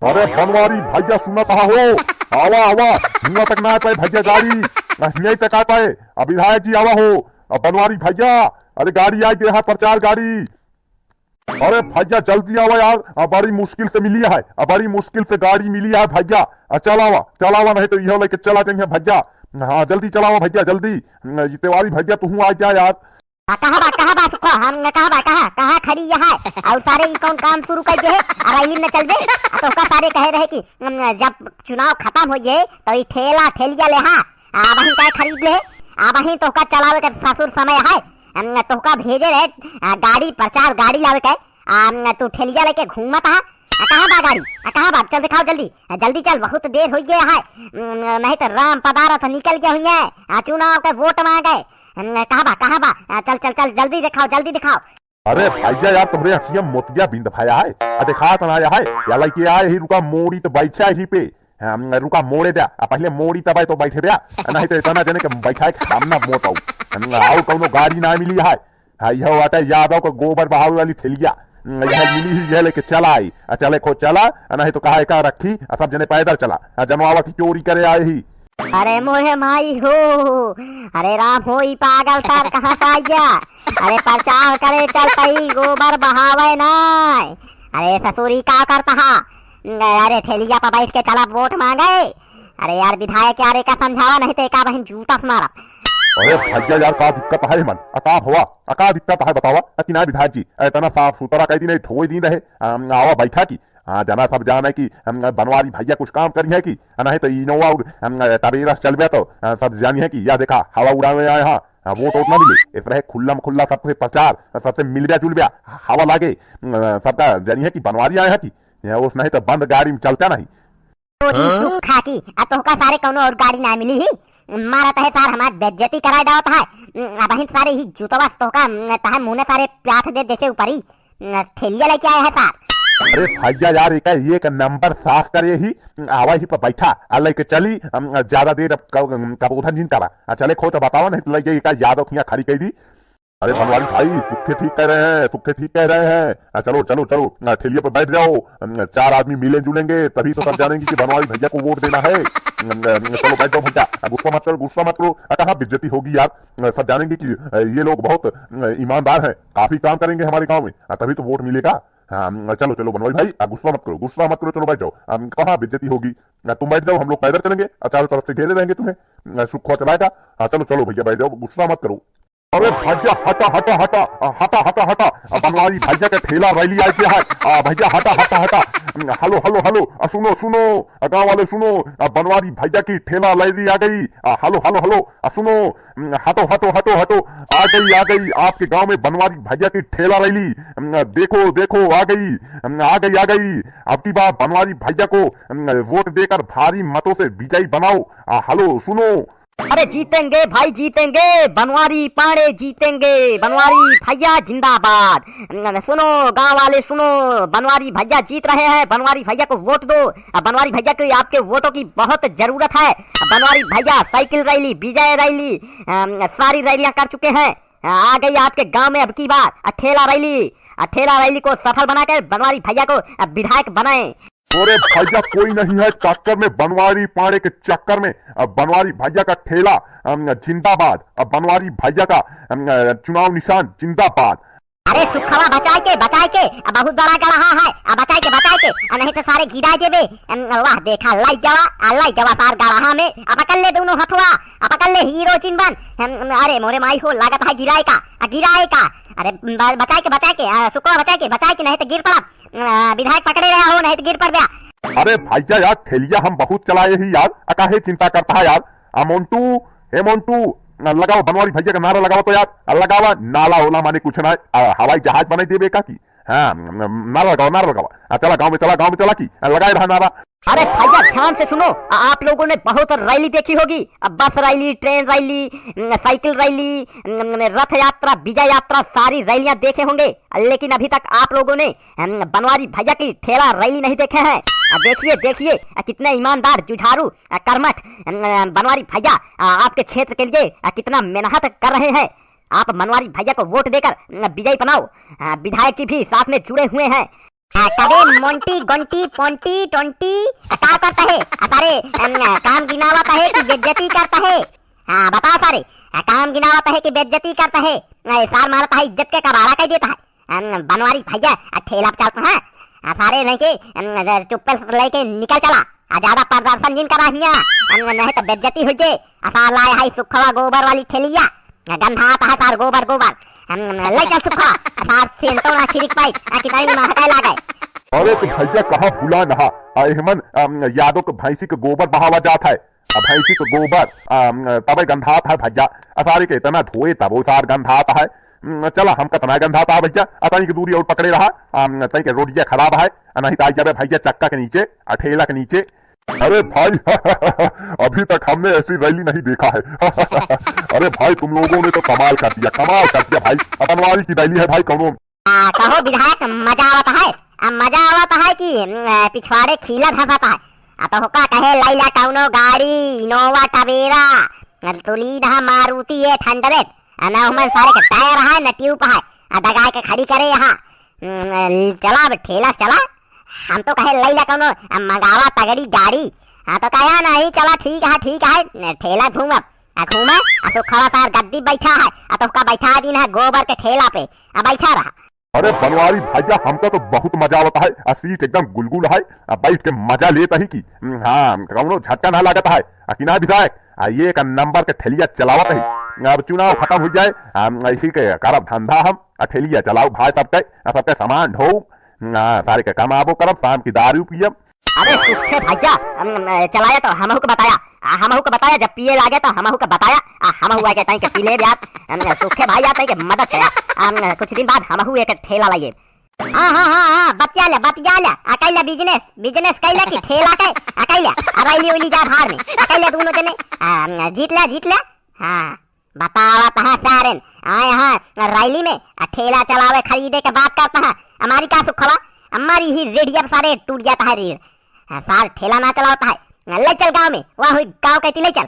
अरे बनवारी भैया सुना कहा हो। आवा आवा हुआ तक ना आ पाए भैया गाड़ी यही तक आ पाए। अब विधायक जी आवा हो। अब बनवारी भैया अरे गाड़ी आई गया है प्रचार गाड़ी। अरे भैया जल्दी आवा यार बड़ी मुश्किल से मिली है। बड़ी मुश्किल से गाड़ी मिली है भैया। चलावा चलावा नहीं तो यह लेके चला जाएंगे भैया। हाँ जल्दी चलावा भैया जल्दी। तिवारी भैया तू आ जा यार। कहा बा सुखो हमने कहा खड़ी है और सारे कौन काम शुरू कर दे रैली में चल दे तो का सारे कह रहे कि जब चुनाव खत्म हो जाए तो ये ठेला ठेलिया ले हा वहीं का खरीद ले वहीं तो का चलावे का ससुर समय है तो का भेजे रहे गाड़ी प्रचार गाड़ी लावे के तू ठेलिया लेके घूमत है। कहाँ बा गाड़ी कहाँ बा चल दिखाओ जल्दी जल्दी चल बहुत देर हो गया है नहीं तो राम पदारथ निकल गए हुए हैं चुनाव के वोट मांगे। कहाँ बा चल चल चल जल्दी दिखाओ। अरे भैया यार तुमरे अखियां मोतिया बिंद भाया है देखा तो आया है या लाइक आए ही रुका मोड़ी तो बैठा ही पे रुका मोड़े दिया पहले मोड़ी तब तो बैठे दिया नहीं तो इतना जने के बैठा हम ना मोट आओ कौनो गाड़ी ना मिली है यह आता है यादव को गोबर बहावे वाली थैलिया यह मिली ही यह लेके चला आई चले खो चला नहीं तो कहा का रखी सब जने पैदल चला जनवावा की चोरी करे आए ही। अरे मोहे माई हो अरे राम हो पागल सर कहाँ से आ गया। अरे प्रचार करे चल पई गोबर बहावे ना अरे ससुरी का करता हा अरे थैलिया पर बैठ के चला वोट मांगे। अरे यार विधायक यार का समझावा नहीं तो एका बहन जूता से मारा। अरे भैया यार का दिक्कत है मन अका हुआ अका दिक्कत है बतावा कि ना विधायक जी इतना साफ सुथरा कह दी नहीं ठोई दी रहे आवा बैठा की जना सब जाने की बनवारी भैया कुछ काम करी है कि नहीं तो इनोवा और तबेरा चल गया तो सब जानी है कि या देखा हवा उड़ावे आए हाँ वोट वोट ना मिले इस तरह खुल्ला में खुल्ला सबसे प्रचार सबसे मिल गया जुल गया हवा लागे सबका जानी है कि बनवारी आए है कि उस नहीं तो बंद गाड़ी में चलता नहीं तो का सारे कोनो और गाड़ी ना मिली ही मारा तहे सार हमार बेइज्जती कराए डावत है बहिन सारे ही जूतवा तो का तहे मुंह ने सारे प्याथ दे जैसे ऊपर ही थैलिया लेके आए है सार। अरे भैया यार एक नंबर साफ करे ही आवा ही पर बैठा अल्लाह के चली ज्यादा देर कबूतर जिन करा चले खो तो बताओ नहीं लगे एक यादव खिया खड़ी कही दी। अरे बनवारी भाई सुखे ठीक कह रहे हैं चलो चलो चलो ठेलिए पर बैठ जाओ 4 आदमी मिले जुलेंगे तभी तो सब जानेंगे कि बनवारी भैया को वोट देना है। चलो बैठ जाओ भैया गुस्सा मत करो कहाँ बेइज्जती होगी यार सब जानेंगे कि ये लोग बहुत ईमानदार हैं काफी काम करेंगे हमारे गाँव में तभी तो वोट मिलेगा। चलो चलो बनवारी भाई गुस्सा मत करो चलो बैठ जाओ कहाँ बेइज्जती होगी तुम बैठ जाओ हम लोग पैदल चलेंगे चारों तरफ से घेरे रहेंगे तुम्हें सुखा चलाएगा। चलो चलो भैया बैठ जाओ गुस्सा मत करो। अरे भैया हटा बनवारी भैया का ठेला रैली आ गया है भैया हटा हेलो सुनो गाँव वाले सुनो बनवारी भैया की ठेला रैली आ गई हेलो सुनो हटो आ गई आपके गांव में बनवारी भैया की ठेला रैली देखो आ गई अब की बार बनवारी भैया को वोट देकर भारी मतों से विजयी बनाओ हेलो सुनो। अरे जीतेंगे भाई जीतेंगे बनवारी पाड़े जीतेंगे बनवारी भैया जिंदाबाद। सुनो गांव वाले सुनो बनवारी भैया जीत रहे हैं बनवारी भैया को वोट दो बनवारी भैया को आपके वोटों की बहुत जरूरत है। बनवारी भैया साइकिल रैली विजय रैली सारी रैलियां कर चुके हैं आ गई आपके गांव में अब की बार ठेला रैली को सफल बनाकर बनवारी भैया को विधायक बनाए। अरे भैया कोई नहीं है टक्कर में बनवारी पाड़े के चक्कर में बनवारी भैया का ठेला जिंदाबाद बनवारी भैया का चुनाव निशान जिंदाबाद। अरे सुखवा बचाए के बहुत बड़ा गढ़ा है बचाए के नहीं तो सारे गिरा देबे वाह देखा लाई जवा सार गढ़ा में पकड़ ले दोनों हथवा पकड़ ले हीरो चिन्हबन। अरे मोरे माई हो लागत है गिराए का अरे बचाए के सुखवा बचाए के नहीं तो गिर पड़ा विधायक पकड़े रहा हो नहीं तो गिर पड़ गया। अरे भैया यार ठेलिया हम बहुत चलाए ही यार काहे चिंता करता है यार मोन्टू लगाओ बनवारी भैया का नारा लगाओ तो यार लगावा नाला होला माने कुछ ना हवाई जहाज बनाई देवे का की हाँ नारा लगाओ चला गाँव में चला की लगाए रहा नारा। अरे भैया ध्यान से सुनो आप लोगों ने बहुत रैली देखी होगी बस rally train rally cycle rally रथ यात्रा विजय यात्रा सारी रैलियां देखे होंगे लेकिन अभी तक आप लोगों ने बनवारी भैया की ठेला रैली नहीं देखे हैं। देखिए कितने ईमानदार जुझारू कर्मठ बनवारी भैया आपके क्षेत्र के लिए कितना मेहनत कर रहे हैं। आप बनवारी भैया को वोट देकर विजयी बनाओ विधायक जी भी साथ में जुड़े हुए हैं। कभी मोंटी गोंटी पोंटी टोंटी क्या करता है? सारे काम गिनावता है कि बेइज्जती करता है? हाँ बता सारे, काम गिनावता है कि बेइज्जती करता है? सार मारता है, इज्जत के कबाड़ा कह देता है। बनवारी भैया ठेला पे चलता है सारे नहीं के चुप्पे लेके निकल चला। ज्यादा प्रदर्शन जिन करा हिया नहीं तो बेइज्जती हो जाए। सार लाए है सुखवा गोबर वाली ठेलिया, गंधा आता है सार गोबर गोबर ले चल सुखा सार सेंटो ना छिड़क पाई कितनी महकाए लागे। अरे तो भैया कहाँ भूला नहा हेमन यादव के भैंसी के गोबर बहावा जाता है। भैंसी के गोबर तब गंधात है भैया, सारे के इतना धोए तब वो सार गंधाता है। चला हम कतना गंधाता है भैया, अतई की दूरी और पकड़े रहा तई के रोडिया खराब है नहीं तो आई जाबे भैया चक्का के नीचे ठेला के नीचे। अरे भाई अभी तक हमने ऐसी रैली नहीं देखा है। अरे भाई तुम लोगों ने तो कमाल कर दिया भाई। बनवारी की रैली है भाई कौनो। कहो विधायक मजा आवता है, मजा आवता है कि पिछवाड़े खीला धसाता है। तो हुक्का कहे लैला कौनो गाड़ी इनोवा टवेरा तुली ना मारुति है ठंडरेट ना हमन सारे के टायर है न ट्यूब है दगा के खड़ी करे यहाँ चला ठेला चला। हम तो कहे लैला कौनो मंगावा तगड़ी गाड़ी। तो कहा नहीं चला ठीक है ठेला घूमा तो खड़ा सार गद्दी बैठा है तो का बैठा दिन है गोबर के ठेला पे बैठा रहा। अरे बनवारी भैया हमका तो बहुत मजा आता है, सीट एकदम गुलगुल है, बैठ के मजा लेता ही की। हाँ कौनो झटका ना लगता है कि ना विधायक ये का नंबर के ठेलिया चलावत है। अब चुनाव खत्म हो जाए इसी के करब धंधा हम ठेलिया चलाओ भाई सबके सामान ढो सारे के कमाबो करब शाम की दारू पियब। अरे सुखे भैया चलाया तो हमहू को बताया जब पिए लागे तो हमहू को बताया हमहू आके तई के पीले ब्यात सुखे भैया तई के मदद करा। कुछ दिन बाद हमहू एक ठेला लाइए। हाँ बतिया ले अकेला बिजनेस कैला की ठेला के अकेला अरैली उली जा भार में अकेले दोनों जने जीत ले। हाँ बतावा कहा सारे आए हाँ रैली में ठेला चलावे खरीदे के बात करता है। हमारी क्या सुखवा हमारी ही रेडिया सारे टूट जाता है रीढ़ सार ठेला ना चलाता है। ले चल गाँव में वहाँ हुई गाँव कहती ले चल